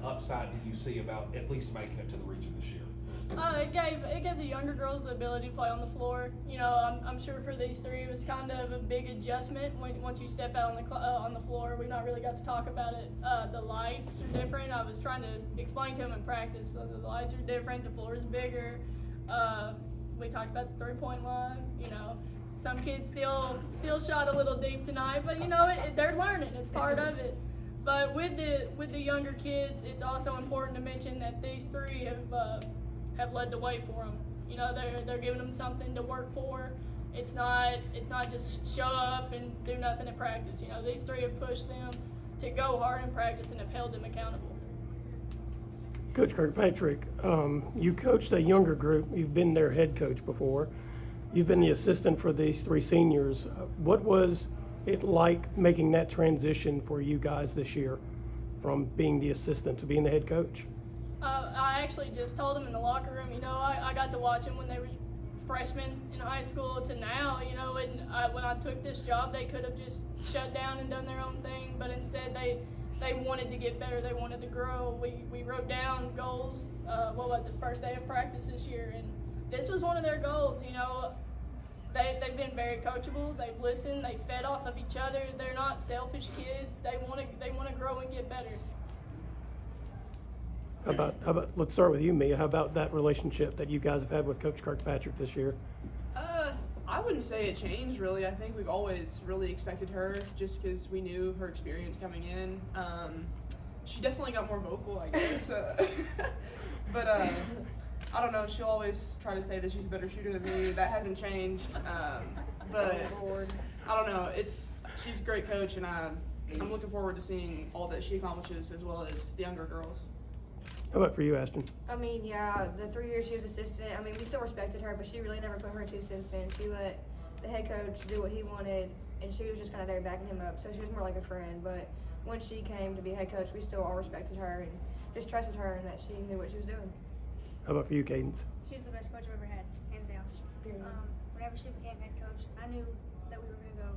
upside do you see about at least making it to the region this year? It gave the younger girls the ability to play on the floor. You know, I'm sure for these three it was kind of a big adjustment once you step out on the floor. We've not really got to talk about it. The lights are different. I was trying to explain to them in practice. So the lights are different. The floor is bigger. We talked about the 3-point line. You know, some kids still shot a little deep tonight, but you know they're learning. It's part of it. But with the younger kids, it's also important to mention that these three have led the way for them. You know, they're giving them something to work for. It's not just show up and do nothing in practice. You know, these three have pushed them to go hard in practice and have held them accountable. Coach Kirkpatrick, you coached a younger group. You've been their head coach before. You've been the assistant for these three seniors. What was it like making that transition for you guys this year from being the assistant to being the head coach? I actually just told them in the locker room, you know, I got to watch them when they were freshmen in high school to now, you know, and when I took this job, they could have just shut down and done their own thing, but instead they wanted to get better, they wanted to grow. We wrote down goals, first day of practice this year, and this was one of their goals, you know. They've been very coachable. They've listened. They fed off of each other. They're not selfish kids. They want to grow and get better. How about let's start with you, Mia. How about that relationship that you guys have had with Coach Kirkpatrick this year? I wouldn't say it changed really. I think we've always really expected her just because we knew her experience coming in. She definitely got more vocal, I guess. But I don't know. She'll always try to say that she's a better shooter than me. That hasn't changed. But I don't know. She's a great coach, and I'm looking forward to seeing all that she accomplishes as well as the younger girls. How about for you, Ashton? I mean, yeah, the 3 years she was assistant, I mean, we still respected her, but she really never put her 2 cents in. She let the head coach do what he wanted, and she was just kind of there backing him up, so she was more like a friend. But when she came to be head coach, we still all respected her and just trusted her and that she knew what she was doing. How about for you, Kaidence? She's the best coach I've ever had, hands down. Whenever she became head coach, I knew that we were going to go,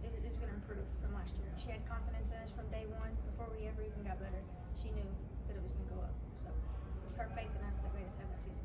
it was going to improve from last year. She had confidence in us from day one before we ever even got better. She knew that it was going to go up. So it was her faith in us that made us have that season.